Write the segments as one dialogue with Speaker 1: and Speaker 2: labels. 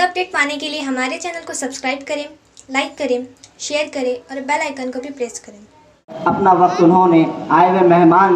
Speaker 1: ताज़ा अपडेट पाने के लिए हमारे चैनल को सब्सक्राइब करें, लाइक करें, शेयर करें और बेल आइकन को भी प्रेस करें।
Speaker 2: अपना वक्त उन्होंने आए हुए मेहमान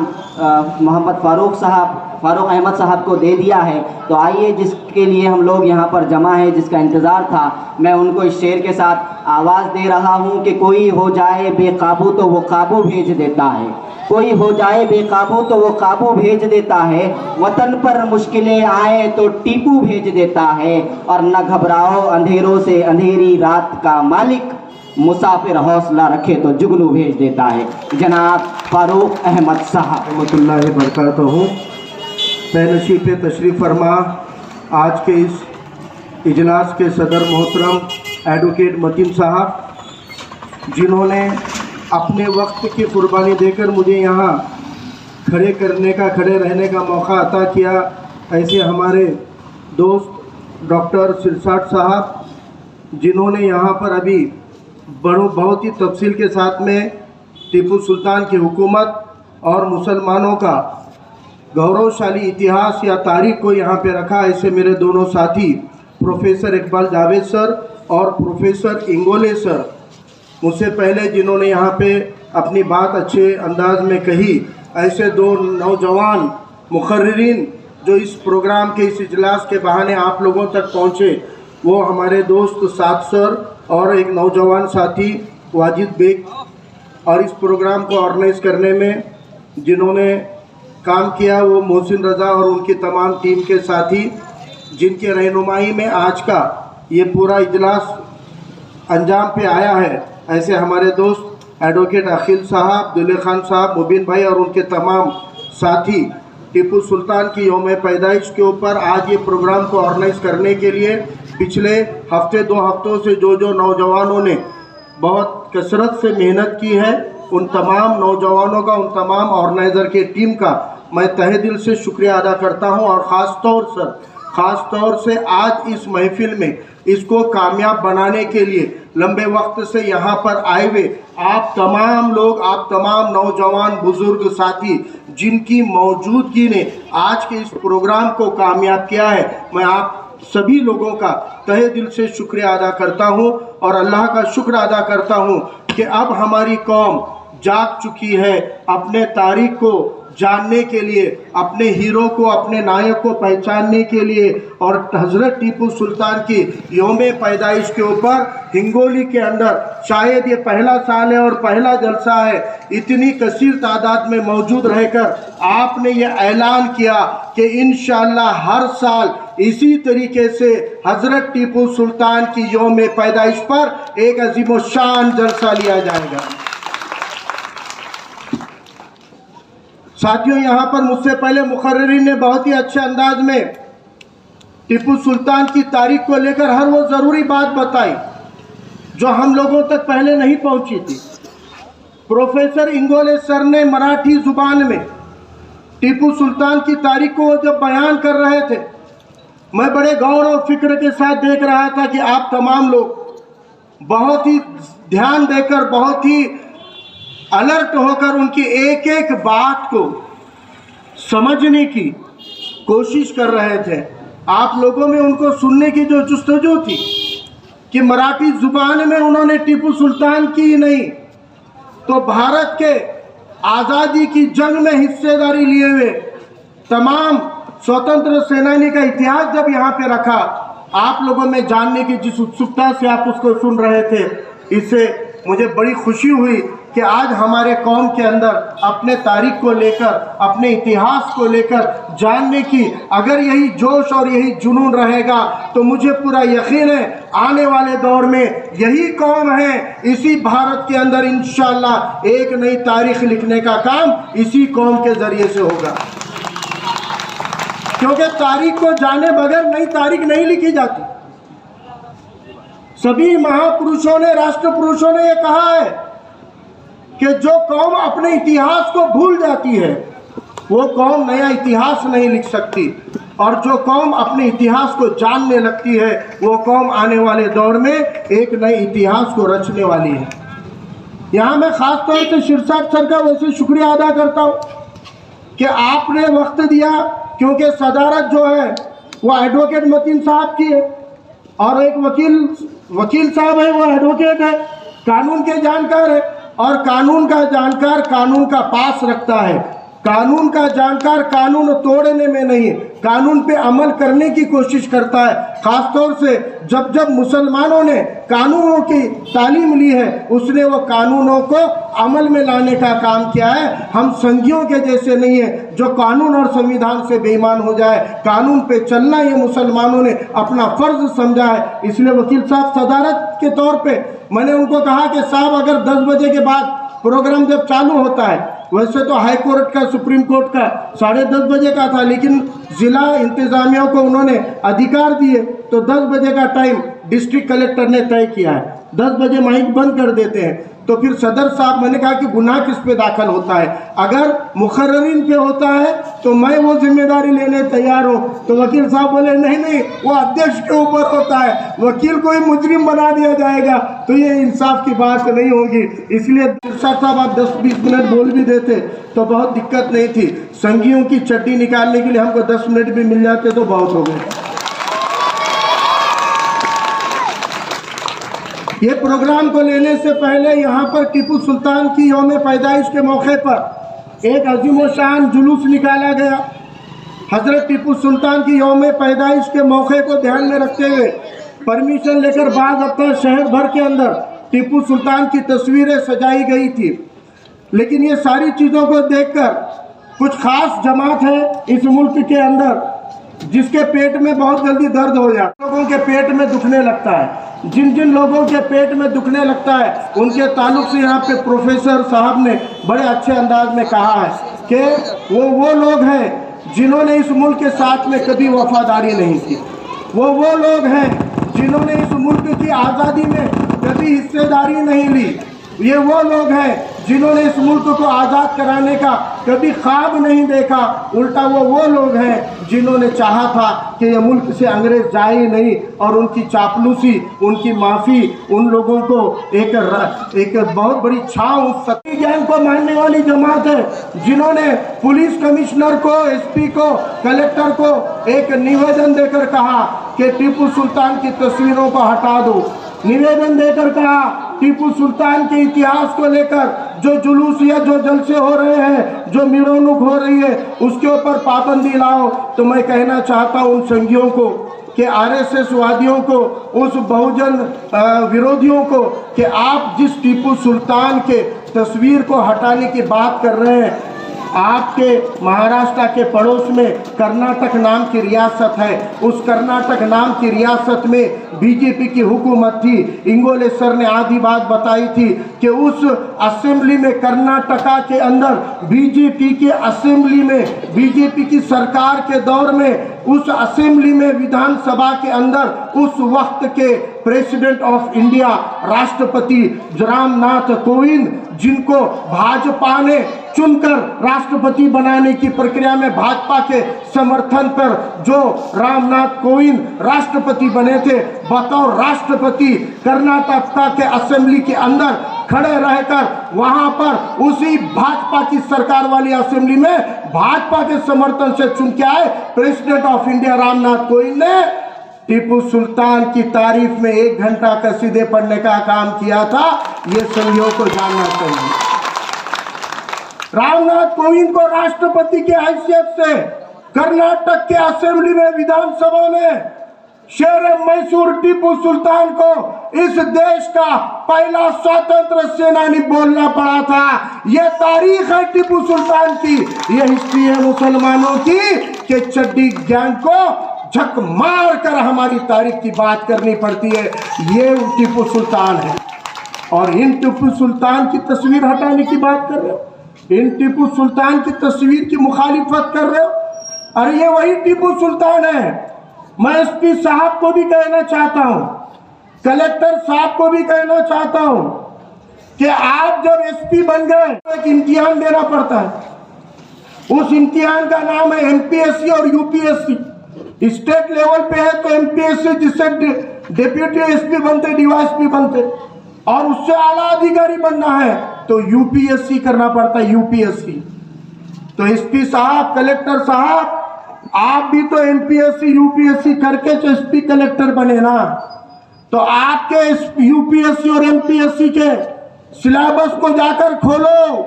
Speaker 2: मोहम्मद फ़ारूक अहमद साहब को दे दिया है। तो आइए, जिसके लिए हम लोग यहाँ पर जमा हैं, जिसका इंतज़ार था, मैं उनको इस शेर के साथ आवाज़ दे रहा हूँ कि कोई हो जाए बेकाबू तो वो काबू भेज देता है, कोई हो जाए बेकाबू तो वो काबू भेज देता है, वतन पर मुश्किलें आए तो टीपू भेज देता है, और न घबराओ अंधेरों से अंधेरी रात का मालिक, मुसाफिर हौसला रखे तो जुगनू भेज देता है। जनाब फ़ारूक अहमद साहब
Speaker 3: रहमतुल्लाहि बरकातहू तहनशी पे तशरीफ़ फरमा आज के इस इजलास के सदर मोहतरम एडवोकेट मतीन साहब, जिन्होंने अपने वक्त की कुर्बानी देकर मुझे यहाँ खड़े रहने का मौका अता किया। ऐसे हमारे दोस्त डॉक्टर सिरसाट साहब, जिन्होंने यहाँ पर अभी बहुत ही तफसील के साथ में टीपू सुल्तान की हुकूमत और मुसलमानों का गौरवशाली इतिहास या तारीख को यहाँ पे रखा। ऐसे मेरे दोनों साथी प्रोफेसर इकबाल जावेद सर और प्रोफेसर इंगोले सर, मुझसे पहले जिन्होंने यहाँ पे अपनी बात अच्छे अंदाज में कही, ऐसे दो नौजवान मुखर्रिरीन जो इस प्रोग्राम के इस इजलास के बहाने आप लोगों तक पहुँचे, वो हमारे दोस्त साद सर और एक नौजवान साथी वाजिद बेग, और इस प्रोग्राम को ऑर्गेनाइज़ करने में जिन्होंने काम किया वो मोहसिन रज़ा और उनकी तमाम टीम के साथी, जिनके रहनुमाई में आज का ये पूरा इजलास अंजाम पे आया है। ऐसे हमारे दोस्त एडवोकेट अखिल साहब, दुल्ले खान साहब, मुबीन भाई और उनके तमाम साथी, टीपू सुल्तान की यौम पैदाइश के ऊपर आज ये प्रोग्राम को ऑर्गेनाइज़ करने के लिए पिछले हफ्ते 2 हफ्तों से जो नौजवानों ने बहुत कसरत से मेहनत की है, उन तमाम नौजवानों का, उन तमाम ऑर्गेनाइज़र के टीम का मैं तहे दिल से शुक्रिया अदा करता हूं। और ख़ास तौर से आज इस महफिल में इसको कामयाब बनाने के लिए लंबे वक्त से यहाँ पर आए हुए आप तमाम लोग, आप तमाम नौजवान बुज़ुर्ग साथी, जिनकी मौजूदगी ने आज के इस प्रोग्राम को कामयाब किया है, मैं आप सभी लोगों का तहे दिल से शुक्रिया अदा करता हूं और अल्लाह का शुक्र अदा करता हूं कि अब हमारी कौम जाग चुकी है अपने तारीख को जानने के लिए, अपने हीरो को, अपने नायक को पहचानने के लिए। और हज़रत टीपू सुल्तान की यौम पैदाइश के ऊपर हिंगोली के अंदर शायद ये पहला साल है और पहला जलसा है, इतनी कसीर तादाद में मौजूद रहकर आपने ये ऐलान किया कि इंशाअल्लाह हर साल इसी तरीके से हज़रत टीपू सुल्तान की यौम पैदाइश पर एक अज़ीम-ओ-शान जलसा लिया जाएगा। साथियों, यहाँ पर मुझसे पहले मुखर्रिरीन ने बहुत ही अच्छे अंदाज में टीपू सुल्तान की तारीख को लेकर हर वो ज़रूरी बात बताई जो हम लोगों तक पहले नहीं पहुँची थी। प्रोफेसर इंगोले सर ने मराठी ज़ुबान में टीपू सुल्तान की तारीख को जब बयान कर रहे थे, मैं बड़े गौर और फिक्र के साथ देख रहा था कि आप तमाम लोग बहुत ही ध्यान देकर, बहुत ही अलर्ट होकर उनकी एक एक बात को समझने की कोशिश कर रहे थे। आप लोगों में उनको सुनने की जो जुस्तजू थी कि मराठी ज़ुबान में उन्होंने टीपू सुल्तान की ही नहीं तो भारत के आज़ादी की जंग में हिस्सेदारी लिए हुए तमाम स्वतंत्र सेनानी का इतिहास जब यहाँ पे रखा, आप लोगों में जानने की जिस उत्सुकता से आप उसको सुन रहे थे, इससे मुझे बड़ी खुशी हुई कि आज हमारे कौम के अंदर अपने तारीख को लेकर, अपने इतिहास को लेकर जानने की अगर यही जोश और यही जुनून रहेगा तो मुझे पूरा यकीन है आने वाले दौर में यही कौम है, इसी भारत के अंदर इंशाअल्लाह एक नई तारीख लिखने का काम इसी कौम के ज़रिए से होगा। क्योंकि तारीख को जाने बगैर नई तारीख नहीं लिखी जाती। सभी महापुरुषों ने, राष्ट्र पुरुषों ने यह कहा है कि जो कौम अपने इतिहास को भूल जाती है वो कौम नया इतिहास नहीं लिख सकती, और जो कौम अपने इतिहास को जानने लगती है वो कौम आने वाले दौर में एक नए इतिहास को रचने वाली है। यहाँ मैं ख़ास तौर से सिरसाट सर का वैसे शुक्रिया अदा करता हूँ कि आपने वक्त दिया, क्योंकि सदारत जो है वो एडवोकेट मतीन साहब की है और एक वकील साहब है, वो एडवोकेट है, कानून के जानकार है। और कानून का जानकार कानून का पास रखता है। कानून का जानकार कानून तोड़ने में नहीं, कानून पे अमल करने की कोशिश करता है। खासतौर से जब जब मुसलमानों ने कानूनों की तालीम ली है, उसने वो कानूनों को अमल में लाने का काम किया है। हम संघियों के जैसे नहीं है जो कानून और संविधान से बेईमान हो जाए। कानून पे चलना ये मुसलमानों ने अपना फर्ज समझा है। इसलिए वकील साहब सदारत के तौर पे मैंने उनको कहा कि साहब अगर 10 बजे के बाद प्रोग्राम जब चालू होता है, वैसे तो हाई कोर्ट का, सुप्रीम कोर्ट का 10:30 बजे का था, लेकिन जिला इंतजामिया को उन्होंने अधिकार दिए तो 10 बजे का टाइम डिस्ट्रिक्ट कलेक्टर ने तय किया है। 10 बजे माइक बंद कर देते हैं। तो फिर सदर साहब, मैंने कहा कि गुनाह किस पे दाखिल होता है? अगर मुखर्रीन पे होता है तो मैं वो जिम्मेदारी लेने तैयार हूँ। तो वकील साहब बोले नहीं, वो अध्यक्ष के ऊपर होता है, वकील को ही मुजरिम बना दिया जाएगा, तो ये इंसाफ की बात नहीं होगी। इसलिए सिरसा साहब आप 10-20 मिनट बोल भी देते तो बहुत दिक्कत नहीं थी। संघियों की चड्डी निकालने के लिए हमको 10 मिनट भी मिल जाते तो बहुत हो गए। ये प्रोग्राम को लेने से पहले यहाँ पर टीपू सुल्तान की यौम पैदाइश के मौके पर एक अजीमोशान जुलूस निकाला गया। हजरत टीपू सुल्तान की यौम पैदाइश के मौके को ध्यान में रखते हुए परमिशन लेकर बाद अपना शहर भर के अंदर टीपू सुल्तान की तस्वीरें सजाई गई थी। लेकिन ये सारी चीज़ों को देखकर कुछ खास जमात है इस मुल्क के अंदर जिसके पेट में बहुत जल्दी दर्द हो जाता है, लोगों के पेट में दुखने लगता है। जिन जिन लोगों के पेट में दुखने लगता है उनके ताल्लुक से यहाँ पे प्रोफेसर साहब ने बड़े अच्छे अंदाज में कहा है कि वो लोग हैं जिन्होंने इस मुल्क के साथ में कभी वफादारी नहीं की। वो लोग हैं जिन्होंने इस मुल्क की आज़ादी में कभी हिस्सेदारी नहीं ली। ये वो लोग हैं जिन्होंने इस मुल्क को आज़ाद कराने का कभी ख्वाब नहीं देखा। उल्टा वो लोग हैं जिन्होंने चाहा था कि ये मुल्क से अंग्रेज जाए ही नहीं, और उनकी चापलूसी, उनकी माफ़ी उन लोगों को एक बहुत बड़ी छांव सत्य ज्ञान को मानने वाली जमात है जिन्होंने पुलिस कमिश्नर को, एसपी को, कलेक्टर को एक निवेदन देकर कहा कि टीपू सुल्तान की तस्वीरों को हटा दो। निवेदन देकर कहा टीपू सुल्तान के इतिहास को लेकर जो जुलूस या जो जलसे हो रहे हैं, जो मिरोनुक हो रही है, उसके ऊपर पाबंदी लाओ। तो मैं कहना चाहता हूँ उन संघियों को कि आरएसएस वादियों को, उस बहुजन विरोधियों को कि आप जिस टीपू सुल्तान के तस्वीर को हटाने की बात कर रहे हैं, आपके महाराष्ट्र के पड़ोस में कर्नाटक नाम की रियासत है। उस कर्नाटक नाम की रियासत में बीजेपी की हुकूमत थी। इंगोले सर ने आधी बात बताई थी कि उस असेंबली में, कर्नाटका के अंदर बीजेपी के असेंबली में, बीजेपी की सरकार के दौर में उस असेंबली में, विधानसभा के अंदर उस वक्त के प्रेसिडेंट ऑफ इंडिया, राष्ट्रपति रामनाथ कोविंद, जिनको भाजपा ने चुनकर राष्ट्रपति बनाने की प्रक्रिया में भाजपा के समर्थन पर जो रामनाथ कोविंद राष्ट्रपति बने थे, बतौर राष्ट्रपति कर्नाटक के असेंबली के अंदर खड़े रहकर वहां पर उसी भाजपा की सरकार वाली असेंबली में भाजपा के समर्थन से चुन के आए president of India Ramnath Kovind ने टीपू सुल्तान की तारीफ में 1 घंटा कसीदे पढ़ने का काम किया था। ये संघियों को जानना चाहिए। रामनाथ कोविंद को राष्ट्रपति की हैसियत से कर्नाटक के असेंबली में, विधानसभा में शेर मैसूर टीपू सुल्तान को इस देश का पहला स्वतंत्र सेनानी बोलना पड़ा था। यह तारीख है टीपू सुल्तान की, यह हिस्ट्री है मुसलमानों की कि चड्डी गैंग को झक मार कर हमारी तारीख की बात करनी पड़ती है। ये टीपू सुल्तान है। और इन टीपू सुल्तान की तस्वीर हटाने की बात कर रहे हो, इन टीपू सुल्तान की तस्वीर की मुखालिफत कर रहे हो। अरे ये वही टीपू सुल्तान है। मैं एसपी साहब को भी कहना चाहता हूँ, कलेक्टर साहब को भी कहना चाहता हूँ कि आप जब एसपी बन गए तो एक इम्तिहान देना पड़ता है। उस इम्तिहान का नाम है एमपीएससी और यूपीएससी। स्टेट लेवल पे है तो एमपीएससी, जिससे डिप्यूटी एसपी बनते, डीवाईएसपी बनते, और उससे आला अधिकारी बनना है तो यूपीएससी करना पड़ता है, यूपीएससी। तो एसपी साहब, कलेक्टर साहब, आप भी तो एमपीएससी यूपीएससी करके तो एसपी कलेक्टर बने ना, तो आपके यूपीएससी और एमपीएससी के सिलेबस को जाकर खोलो,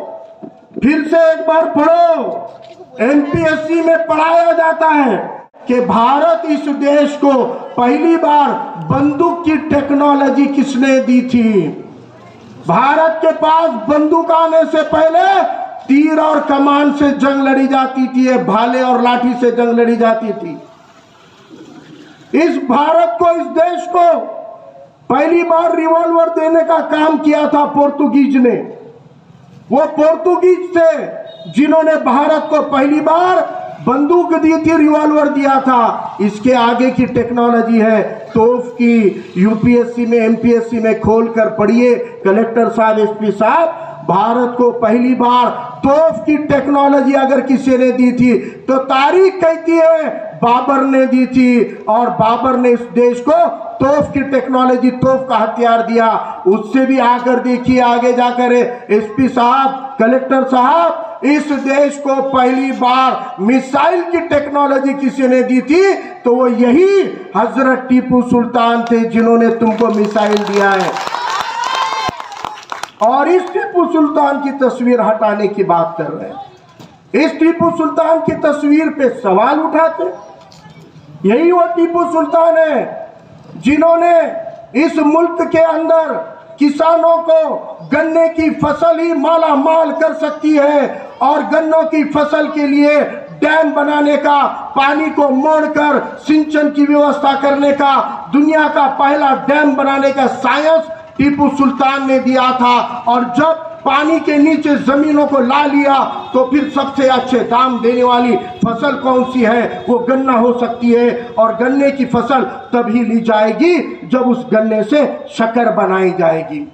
Speaker 3: फिर से एक बार पढ़ो। एमपीएससी में पढ़ाया जाता है कि भारत इस देश को पहली बार बंदूक की टेक्नोलॉजी किसने दी थी। भारत के पास बंदूक आने से पहले तीर और कमान से जंग लड़ी जाती थी, भाले और लाठी से जंग लड़ी जाती थी। इस भारत को, इस देश को पहली बार रिवॉल्वर देने का काम किया था पोर्तुगीज ने। वो पोर्तुगीज थे जिन्होंने भारत को पहली बार बंदूक दी थी, रिवॉल्वर दिया था। इसके आगे की टेक्नोलॉजी है तोफ की। यूपीएससी में एमपीएससी में खोलकर पढ़िए कलेक्टर साहब, एसपी साहब, भारत को पहली बार तोफ की टेक्नोलॉजी अगर किसी ने दी थी तो तारीख कहती है बाबर ने दी थी, और बाबर ने इस देश को तोफ की टेक्नोलॉजी, तोफ का हथियार दिया। उससे भी आकर देखिए, आगे जाकर एसपी साहब, कलेक्टर साहब, इस देश को पहली बार मिसाइल की टेक्नोलॉजी किसी ने दी थी तो वो यही हजरत टीपू सुल्तान थे जिन्होंने तुमको मिसाइल दिया है। और इस टीपू सुल्तान की तस्वीर हटाने की बात कर रहे हैं। इस टीपू सुल्तान की तस्वीर पे सवाल उठाते, यही वो टीपू सुल्तान है जिन्होंने इस मुल्क के अंदर किसानों को गन्ने की फसल ही माला माल कर सकती है, और गन्नों की फसल के लिए डैम बनाने का, पानी को मोड़कर सिंचन की व्यवस्था करने का, दुनिया का पहला डैम बनाने का साइंस टीपू सुल्तान ने दिया था। और जब पानी के नीचे जमीनों को ला लिया तो फिर सबसे अच्छे दाम देने वाली फसल कौन सी है, वो गन्ना हो सकती है। और गन्ने की फसल तभी ली जाएगी जब उस गन्ने से शक्कर बनाई जाएगी।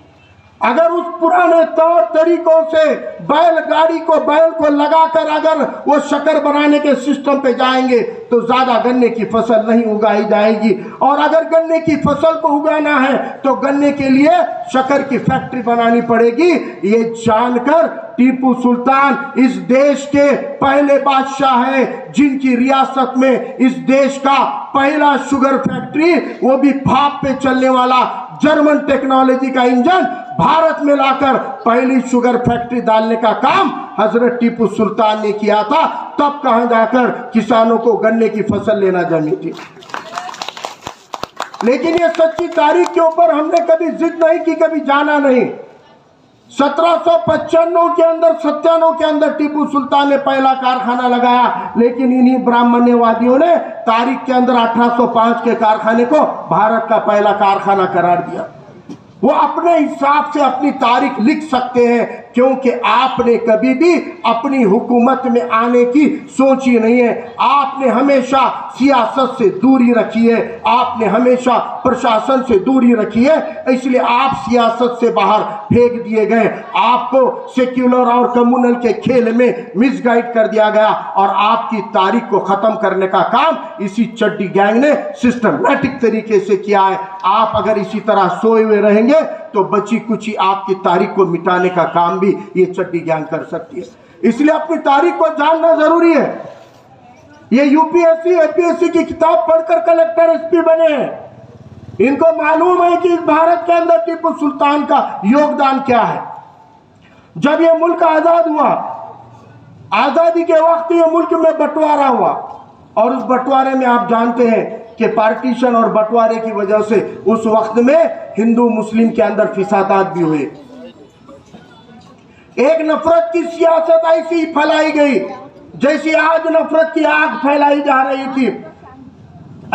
Speaker 3: अगर उस पुराने तौर तरीकों से बैल को लगाकर अगर वो शक्कर बनाने के सिस्टम पे जाएंगे तो ज्यादा गन्ने की फसल नहीं उगाई जाएगी। और अगर गन्ने की फसल को उगाना है तो गन्ने के लिए शक्कर की फैक्ट्री बनानी पड़ेगी। ये जानकर टीपू सुल्तान इस देश के पहले बादशाह हैं जिनकी रियासत में इस देश का पहला शुगर फैक्ट्री, वो भी भाप पे चलने वाला जर्मन टेक्नोलॉजी का इंजन भारत में लाकर पहली शुगर फैक्ट्री डालने का काम हजरत टीपू सुल्तान ने किया था। तब कहां जाकर किसानों को गन्ने की फसल लेना जमी थी। लेकिन ये सच्ची तारीख के ऊपर हमने कभी जिद नहीं की, कभी जाना नहीं। 1795 के अंदर, 97 के अंदर टीपू सुल्तान ने पहला कारखाना लगाया, लेकिन इन्हीं ब्राह्मण्यवादियों ने तारीख के अंदर 1805 के कारखाने को भारत का पहला कारखाना करार दिया। वो अपने हिसाब से अपनी तारीख लिख सकते हैं, क्योंकि आपने कभी भी अपनी हुकूमत में आने की सोची नहीं है। आपने हमेशा सियासत से दूरी रखी है, आपने हमेशा प्रशासन से दूरी रखी है, इसलिए आप सियासत से बाहर फेंक दिए गए। आपको सेक्युलर और कम्युनल के खेल में मिसगाइड कर दिया गया, और आपकी तारीख को खत्म करने का काम इसी चड्डी गैंग ने सिस्टमैटिक तरीके से किया है। आप अगर इसी तरह सोए हुए रहेंगे तो बची कुची आपकी तारीख को मिटाने का काम भी ये चड्डी गैंग कर सकती है। इसलिए अपनी तारीख को जानना जरूरी है। ये यूपीएससी एपीएससी की किताब पढ़कर कलेक्टर एसपी बने हैं। इनको मालूम है कि इस भारत के अंदर टीपू सुल्तान का योगदान क्या है। जब ये मुल्क आजाद हुआ, आजादी के वक्त ये मुल्क में बंटवारा हुआ, और उस बंटवारे में आप जानते हैं कि पार्टीशन और बंटवारे की वजह से उस वक्त में हिंदू मुस्लिम के अंदर फिसादात भी हुए। एक नफरत की सियासत ऐसी फैलाई गई जैसी आज नफरत की आग फैलाई जा रही थी।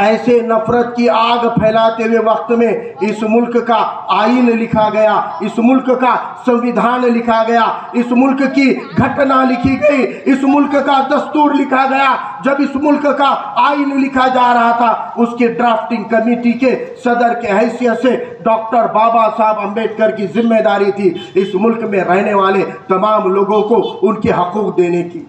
Speaker 3: ऐसे नफरत की आग फैलाते हुए वक्त में इस मुल्क का आईन लिखा गया, इस मुल्क का संविधान लिखा गया, इस मुल्क की घटना लिखी गई, इस मुल्क का दस्तूर लिखा गया। जब इस मुल्क का आईन लिखा जा रहा था, उसके ड्राफ्टिंग कमेटी के सदर के हैसियत से डॉक्टर बाबा साहब अम्बेडकर की जिम्मेदारी थी इस मुल्क में रहने वाले तमाम लोगों को उनके हकूक देने की।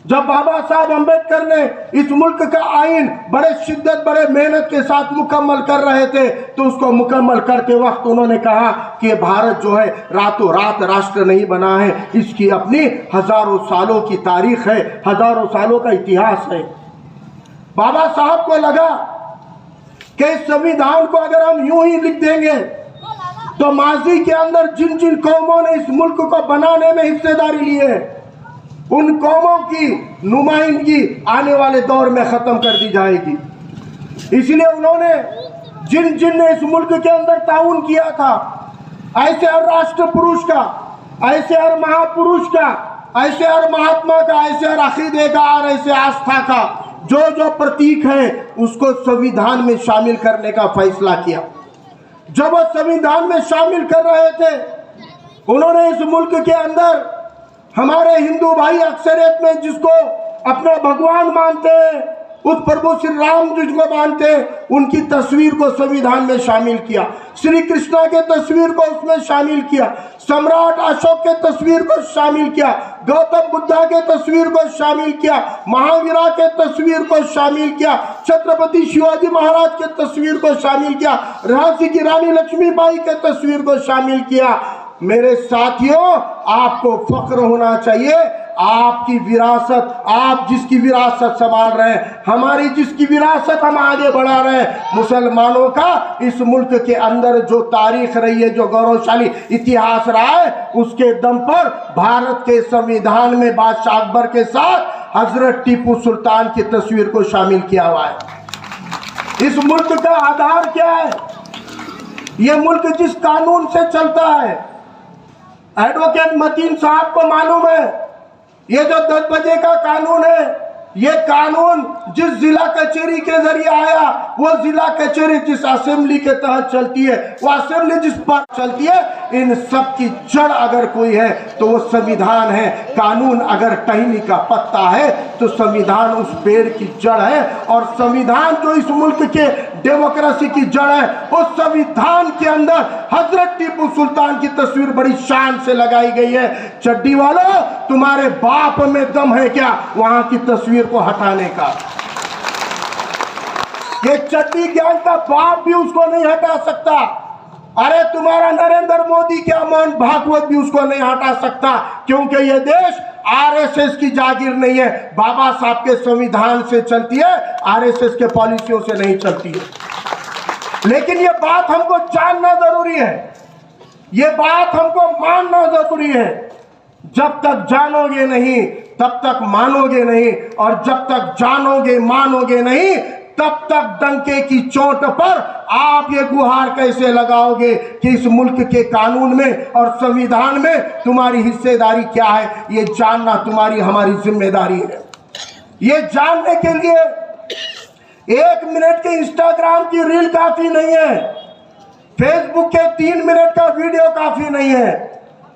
Speaker 3: जब बाबा साहब अम्बेडकर ने इस मुल्क का आईन बड़े शिद्दत, बड़े मेहनत के साथ मुकम्मल कर रहे थे, तो उसको मुकम्मल करते वक्त उन्होंने कहा कि भारत जो है रातों रात राष्ट्र नहीं बना है, इसकी अपनी हजारों सालों की तारीख है, हजारों सालों का इतिहास है। बाबा साहब को लगा कि संविधान को अगर हम यूं ही लिख देंगे तो माजी के अंदर जिन जिन कौमों ने इस मुल्क को बनाने में हिस्सेदारी ली है, उन कौमों की नुमाइंदगी आने वाले दौर में खत्म कर दी जाएगी। इसलिए उन्होंने जिन जिन ने इस मुल्क के अंदर ताउन किया था, ऐसे हर राष्ट्र पुरुष का, ऐसे हर महापुरुष का, ऐसे हर महात्मा का, ऐसे हर अकीदे का और ऐसे आस्था का जो जो प्रतीक है उसको संविधान में शामिल करने का फैसला किया। जब वो संविधान में शामिल कर रहे थे, उन्होंने इस मुल्क के अंदर हमारे हिंदू भाई अक्सरियत में जिसको अपना भगवान मानते हैं, उस प्रभु श्री राम जिसको मानते हैं, उनकी तस्वीर को संविधान में शामिल किया। श्री कृष्णा के तस्वीर को उसमें शामिल किया, सम्राट अशोक के तस्वीर को शामिल किया, गौतम बुद्धा के तस्वीर को शामिल किया, महावीरा के तस्वीर को शामिल किया, छत्रपति शिवाजी महाराज के तस्वीर को शामिल किया, झांसी की रानी लक्ष्मीबाई के तस्वीर को शामिल किया। मेरे साथियों, आपको फख्र होना चाहिए, आपकी विरासत, आप जिसकी विरासत संभाल रहे हैं, हमारी जिसकी विरासत हम आगे बढ़ा रहे हैं, मुसलमानों का इस मुल्क के अंदर जो तारीख रही है, जो गौरवशाली इतिहास रहा है, उसके दम पर भारत के संविधान में बादशाह अकबर के साथ हजरत टीपू सुल्तान की तस्वीर को शामिल किया हुआ है। इस मुल्क का आधार क्या है? यह मुल्क जिस कानून से चलता है, एडवोकेट मतीन साहब को मालूम है, ये जो 10 बजे का कानून है, ये कानून जिस जिला कचहरी के जरिए आया, वो जिला कचहरी जिस असेंबली के तहत चलती है, वो असेंबली जिस पर चलती है, इन सब की जड़ अगर कोई है तो वो संविधान है। कानून अगर टहनी का पत्ता है तो संविधान उस पेड़ की जड़ है, और संविधान जो इस मुल्क के डेमोक्रेसी की जड़ है, उस संविधान के अंदर हजरत टीपू सुल्तान की तस्वीर बड़ी शान से लगाई गई है। चड्डी वालों, तुम्हारे बाप में दम है क्या वहां की तस्वीर को हटाने का? ये चड्डी गैंग का बाप भी उसको नहीं हटा सकता। अरे तुम्हारा नरेंद्र मोदी क्या, मोहन भागवत भी उसको नहीं हटा सकता, क्योंकि ये देश आरएसएस की जागीर नहीं है, बाबा साहब के संविधान से चलती है, आरएसएस के पॉलिसियों से नहीं चलती है। लेकिन ये बात हमको जानना जरूरी है, ये बात हमको मानना जरूरी है। जब तक जानोगे नहीं तब तक मानोगे नहीं, और जब तक जानोगे मानोगे नहीं तब तक डंके की चोट पर आप ये गुहार कैसे लगाओगे कि इस मुल्क के कानून में और संविधान में तुम्हारी हिस्सेदारी क्या है? ये जानना तुम्हारी हमारी जिम्मेदारी है। ये जानने के लिए 1 मिनट के इंस्टाग्राम की रील काफी नहीं है, फेसबुक के 3 मिनट का वीडियो काफी नहीं है।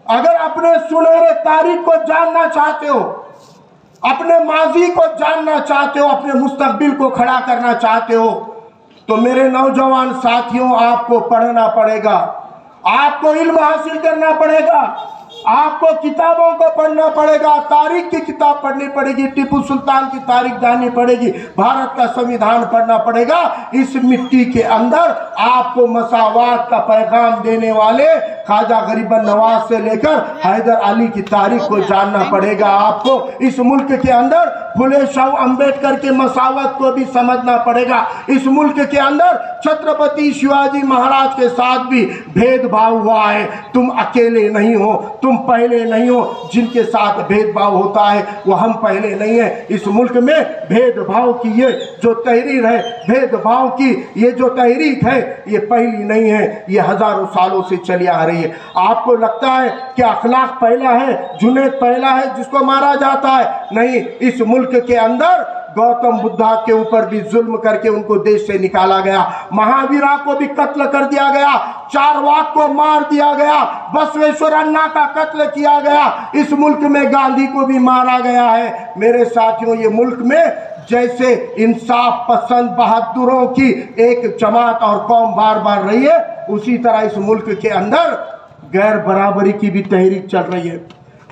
Speaker 3: अगर अपने सुनहरे तारीख को जानना चाहते हो, अपने माजी को जानना चाहते हो, अपने मुस्तकबिल को खड़ा करना चाहते हो, तो मेरे नौजवान साथियों, आपको पढ़ना पड़ेगा, आपको इल्म हासिल करना पड़ेगा, आपको किताबों को पढ़ना पड़ेगा, तारीख की किताब पढ़नी पड़ेगी, टीपू सुल्तान की तारीख जाननी पड़ेगी, भारत का संविधान पढ़ना पड़ेगा। इस मिट्टी के अंदर आपको मसावात का पैगाम देने वाले ख्वाजा गरीबन नवाज से लेकर हैदर अली की तारीख को जानना पड़ेगा। आपको इस मुल्क के अंदर फुले शाह अम्बेडकर के मसावत को भी समझना पड़ेगा। इस मुल्क के अंदर छत्रपति शिवाजी महाराज के साथ भी भेदभाव हुआ है। तुम अकेले नहीं हो, तुम पहले नहीं हो। जिनके साथ भेदभाव होता है वो हम पहले नहीं है। इस मुल्क में भेदभाव की ये जो तहरीर है, भेदभाव की ये जो तहरीक है, ये पहली नहीं है, ये हजारों सालों से चली आ रही है। आपको लगता है कि अखलाक पहला है, जुनैद पहला है जिसको मारा जाता है? नहीं, इस मुल्क के अंदर गौतम बुद्धा के ऊपर भी जुल्म करके उनको देश से निकाला गया, महावीरा को भी कत्ल कर दिया गया, चारवाक को मार दिया गया, बसवेश्वर अन्ना का कत्ल किया गया, इस मुल्क में गांधी को भी मारा गया है। मेरे साथियों, ये मुल्क में जैसे इंसाफ पसंद बहादुरों की एक जमात और कौम बार बार रही है, उसी तरह इस मुल्क के अंदर गैर बराबरी की भी तहरीक चल रही है।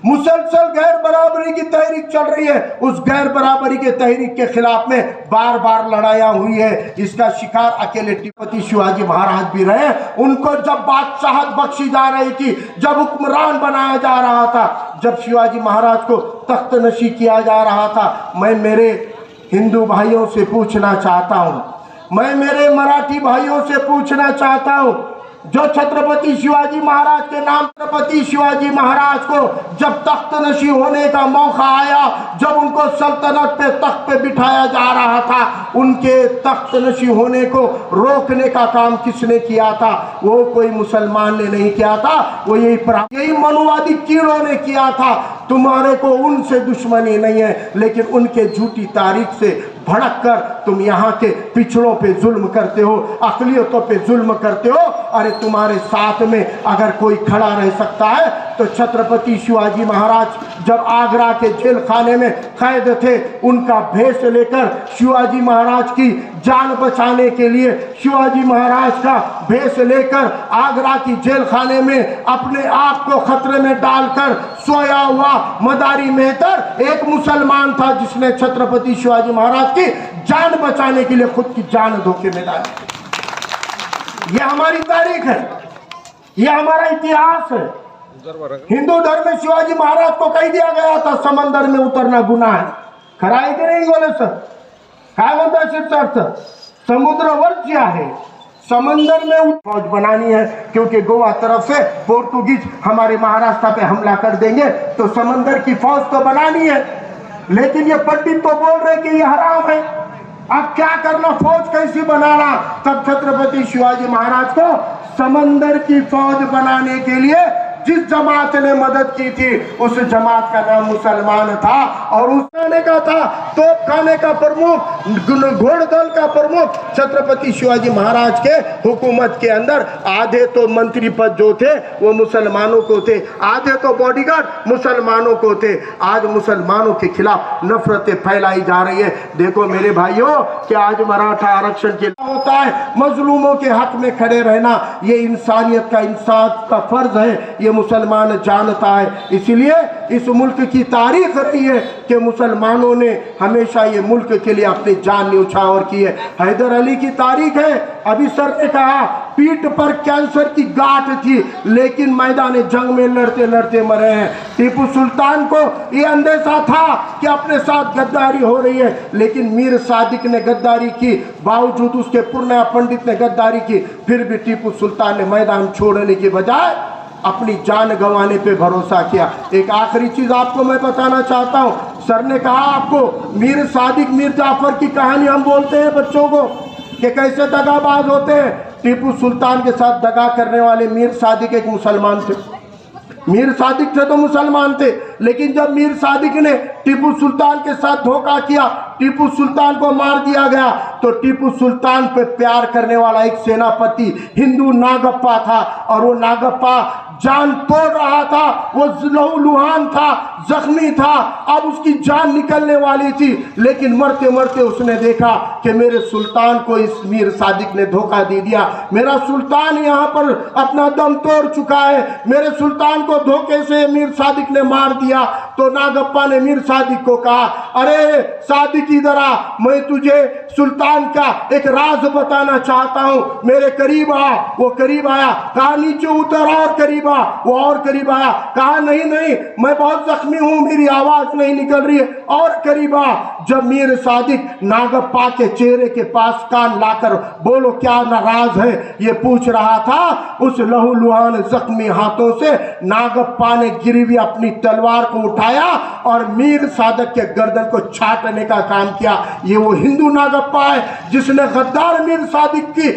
Speaker 3: मुसलसल गैर बराबरी की तहरीक चल रही है। उस गैर बराबरी के तहरीक के खिलाफ में बार बार लड़ाइयाँ हुई है। इसका शिकार अकेले छत्रपति शिवाजी महाराज भी रहे। उनको जब बादशाहत बख्शी जा रही थी, जब हुक्मरान बनाया जा रहा था, जब शिवाजी महाराज को तख्त नशी किया जा रहा था, मैं मेरे हिंदू भाइयों से पूछना चाहता हूँ, मैं मेरे मराठी भाइयों से पूछना चाहता हूँ, जो छत्रपति शिवाजी महाराज के नाम, छत्रपति शिवाजी महाराज को जब तख्त नशी होने का मौका आया, जब उनको सल्तनत पे तख्त पे बिठाया जा रहा था, उनके तख्त नशी होने को रोकने का काम किसने किया था? वो कोई मुसलमान ने नहीं किया था, वो यही मनुवादी कीड़ों ने किया था। तुम्हारे को उनसे दुश्मनी नहीं है, लेकिन उनके झूठी तारीख से भड़क कर तुम यहाँ के पिछड़ों पे जुल्म करते हो, अक़लियतों पे जुल्म करते हो। अरे तुम्हारे साथ में अगर कोई खड़ा रह सकता है तो छत्रपति शिवाजी महाराज जब आगरा के जेल खाने में कैद थे, उनका भेष लेकर शिवाजी महाराज की जान बचाने के लिए शिवाजी महाराज का भेष लेकर आगरा की जेल खाने में अपने आप को खतरे में डालकर सोया हुआ मदारी मेहतर एक मुसलमान था, जिसने छत्रपति शिवाजी महाराज की जान बचाने के लिए खुद की जान धोखे में डाली। यह हमारी तारीख है, यह हमारा इतिहास है। हिंदू धर्म में शिवाजी महाराज को कह दिया गया था समंदर में उतरना गुनाह है। खरा है की नाही बोले सर? काय म्हणता शिरसाट सर? समुद्र वर्ज्य है, समंदर में फौज बनानी है, क्योंकि गोवा तरफ से पोर्तुगीज हमारे महाराष्ट्र पे हमला कर देंगे, तो समंदर की फौज तो बनानी है। लेकिन ये पंडित तो बोल रहे कि ये हराम है। अब क्या करना, फौज कैसी बनाना? तब छत्रपति शिवाजी महाराज को समंदर की फौज बनाने के लिए जिस जमात ने मदद की थी, उस जमात का नाम मुसलमान था, और उस खाने का था, तोप खाने का प्रमुख, घोड़दल का प्रमुख छत्रपति शिवाजी महाराज के हुकूमत के अंदर आधे तो मंत्री पद जो थे वो मुसलमानों को थे, आधे तो बॉडीगार्ड मुसलमानों को थे। आज मुसलमानों के खिलाफ नफरतें फैलाई जा रही है। देखो मेरे भाइयों कि आज मराठा आरक्षण के होता है, मजलूमों के हक में खड़े रहना ये इंसानियत का, इंसाफ का फर्ज है, ये मुसलमान जानता है। इसलिए इस मुल्क की तारीख रही है कि मुसलमानों ने हमेशा ये मुल्क के लिए अपनी जान न्यौछावर की है। हैदर अली की तारीख है, अभी सर ने कहा पीठ पर कैंसर की गांठ थी, लेकिन मैदान जंग में लड़ते लड़ते मरे हैं। टीपू सुल्तान को ये अंदेशा था कि अपने साथ गद्दारी हो रही है, लेकिन मीर सादिक ने गद्दारी की, बावजूद उसके पूर्णिया पंडित ने गद्दारी की, फिर भी टीपू सुल्तान ने मैदान छोड़ने के बजाय अपनी जान गंवाने पे भरोसा किया। एक आखिरी चीज आपको मैं बताना चाहता हूँ, सर ने कहा आपको मीर सादिक मीर जाफर की कहानी हम बोलते हैं बच्चों को कि कैसे दगाबाज होते हैं। टीपू सुल्तान के साथ दगा करने वाले मीर सादिक एक मुसलमान थे। मीर सादिक थे तो मुसलमान थे, लेकिन जब मीर सादिक ने टीपू सुल्तान के साथ धोखा किया, टीपू सुल्तान को मार दिया गया, तो टीपू सुल्तान पे प्यार करने वाला एक सेनापति हिंदू नागप्पा था, और वो नागप्पा जान तोड़ रहा था, वो लहूलुहान था, जख्मी था, अब उसकी जान निकलने वाली थी, लेकिन मरते मरते उसने देखा कि मेरे सुल्तान को इस मीर सादिक ने धोखा दे दिया, मेरा सुल्तान यहाँ पर अपना दम तोड़ चुका है, मेरे सुल्तान को धोखे से मीर सादिक ने मार दिया। तो नागप्पा ने मीर सादिक को कहा, अरे सादिक इधर आ, मैं तुझे सुल्तान का एक राज बताना चाहता हूँ, मेरे करीब आ। वो करीब आया, कहा नीचे उतर, और करीब आ। वो और करीब आया, कहा नहीं नहीं मैं बहुत जख्मी हूँ, मेरी आवाज नहीं निकल रही है, और करीब आ। जब मीर सादिक नागप्पा के चेहरे के पास कान लाकर बोलो क्या नाराज है ये पूछ रहा था, उस लहूलुहान जख्मी हाथों से नागप्पा ने गिरी हुई अपनी तलवार को उठाया और मीर सादिक के गर्दन को छाटने का काम किया। ये वो हिंदू नागप्पा है जिसने गद्दार मीर सादिक की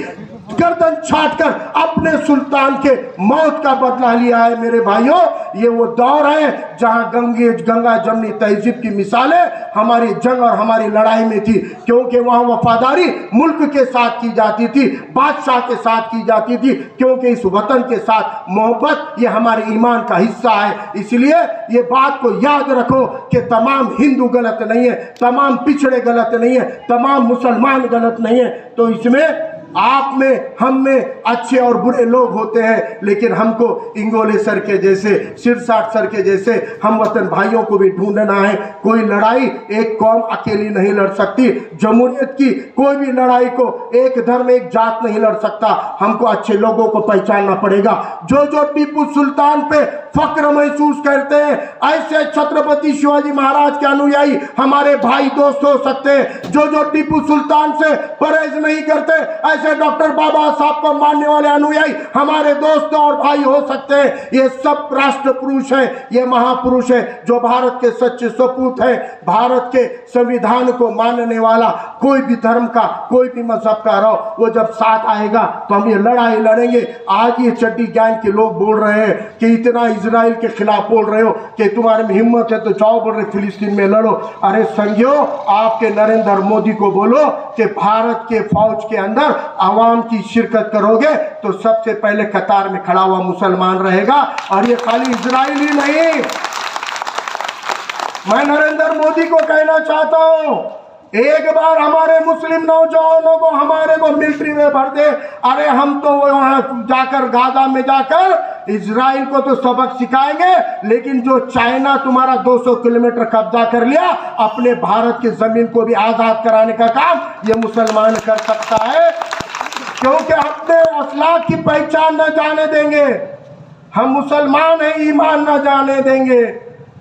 Speaker 3: गर्दन छाटकर अपने सुल्तान के मौत का बदला लिया है। मेरे भाइयों, ये वो दौर है जहां गंगा जमनी तहजीब की मिसालें हमारी जंग और हमारी लड़ाई में थी, क्योंकि वहां वफादारी मुल्क के साथ की जाती थी, बादशाह के साथ की जाती थी, क्योंकि इस वतन के साथ मोहब्बत ये हमारे ईमान का हिस्सा है। इसलिए ये बात को याद रखो कि तमाम हिंदू गलत नहीं है, तमाम पिछड़े गलत नहीं है, तमाम मुसलमान गलत नहीं है। तो इसमें आप में, हम में अच्छे और बुरे लोग होते हैं, लेकिन हमको इंगोले सर के जैसे, सिरसाट सर के जैसे हम वतन भाइयों को भी ढूंढना है। कोई लड़ाई एक कौम अकेली नहीं लड़ सकती, जमहूरियत की कोई भी लड़ाई को एक धर्म एक जात नहीं लड़ सकता। हमको अच्छे लोगों को पहचानना पड़ेगा। जो जो टीपू सुल्तान पे फक्र महसूस करते हैं। ऐसे छत्रपति शिवाजी महाराज के अनुयायी हमारे भाई दोस्त हो सकते हैं। जो टीपू सुल्तान से परहेज नहीं करते, ऐसे डॉक्टर बाबा साहब को मानने वाले अनुयायी हमारे दोस्त और भाई हो सकते हैं। ये सब राष्ट्र पुरुष है, ये महापुरुष है जो भारत के सच्चे सपूत है। भारत के संविधान को मानने वाला कोई भी धर्म का, कोई भी मजहब का रहो, वो जब साथ आएगा तो हम ये लड़ाई लड़ेंगे। आज ये चड्डी गैंग के लोग बोल रहे हैं कि इतना इजराइल के खिलाफ बोल रहे हो कि तुम्हारे में हिम्मत है तो जाओ, बोल रहे फिलिस्तीन में लड़ो। अरे संगियो, आपके नरेंद्र मोदी को बोलो कि भारत के फौज के अंदर आवाम की शिरकत करोगे तो सबसे पहले कतार में खड़ा हुआ मुसलमान रहेगा। और ये खाली इजराइल ही नहीं, मैं नरेंद्र मोदी को कहना चाहता हूं, एक बार हमारे मुस्लिम नौजवानों को हमारे को मिलिट्री में भर दे। अरे हम तो वहां जाकर गाजा में जाकर इजराइल को तो सबक सिखाएंगे, लेकिन जो चाइना तुम्हारा 200 किलोमीटर कब्जा कर लिया, अपने भारत की जमीन को भी आजाद कराने का काम ये मुसलमान कर सकता है। क्योंकि अपने अखलाक की पहचान न जाने देंगे। हम मुसलमान हैं, ईमान न जाने देंगे।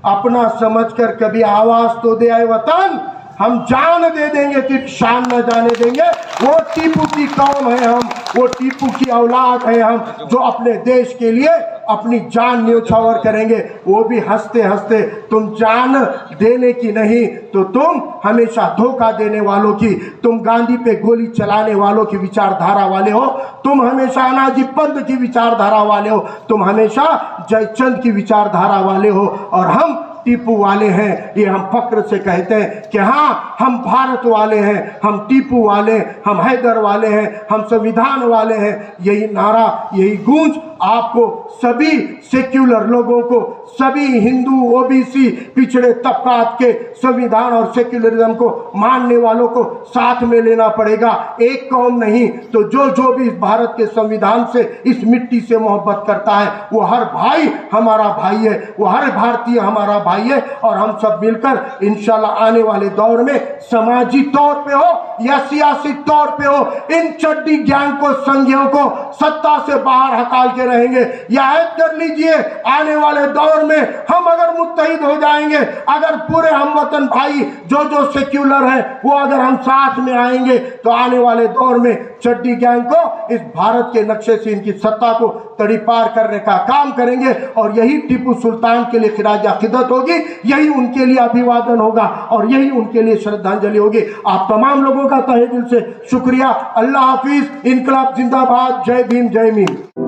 Speaker 3: अपना समझकर कभी आवाज तो दे आए वतन, हम जान दे देंगे कि शान न जाने देंगे। वो टीपू की कौम है हम, वो टीपू की औलाद है हम, जो अपने देश के लिए अपनी जान न्यौछावर करेंगे। वो भी हंसते हंसते, तुम जान देने की नहीं तो तुम हमेशा धोखा देने वालों की, तुम गांधी पे गोली चलाने वालों की विचारधारा वाले हो, तुम हमेशा अनाजी पंथ की विचारधारा वाले हो, तुम हमेशा जयचंद की विचारधारा वाले हो। और हम टीपू वाले हैं, ये हम फक्र से कहते हैं कि हाँ, हम भारत वाले हैं, हम टीपू वाले, हम हैदर वाले हैं, हम संविधान वाले हैं। यही नारा, यही गूंज आपको सभी सेक्युलर लोगों को, सभी हिंदू, ओबीसी, पिछड़े तबकात के संविधान और सेक्युलरिज्म को मानने वालों को साथ में लेना पड़ेगा। एक कौम नहीं तो जो भी इस भारत के संविधान से, इस मिट्टी से मोहब्बत करता है, वो हर भाई हमारा भाई है, वो हर भारतीय हमारा भाई है। और हम सब मिलकर इंशाल्लाह आने वाले दौर में समाजी तौर पे हो या सियासी तौर पे हो, इन चड्डी गैंग को, संघियों को सत्ता से बाहर हकाल के रहेंगे। याद कर लीजिए, आने वाले दौर में हम अगर मुत्तहिद हो जाएंगे, अगर पूरे हमवतन भाई जो सेक्युलर हैं वो अगर हम साथ में आएंगे, तो आने वाले दौर में चड्डी गैंग को इस भारत के नक्शे से इनकी सत्ता को तड़ीपार करने का काम करेंगे। और यही टीपू सुल्तान के लिए खिराज अकीदत होगी, यही उनके लिए अभिवादन होगा और यही उनके लिए श्रद्धांजलि होगी। आप तमाम लोगों का तहे दिल से शुक्रिया। अल्लाह हाफिज, इनकलाब जिंदाबाद, जय भीम, जय मीम।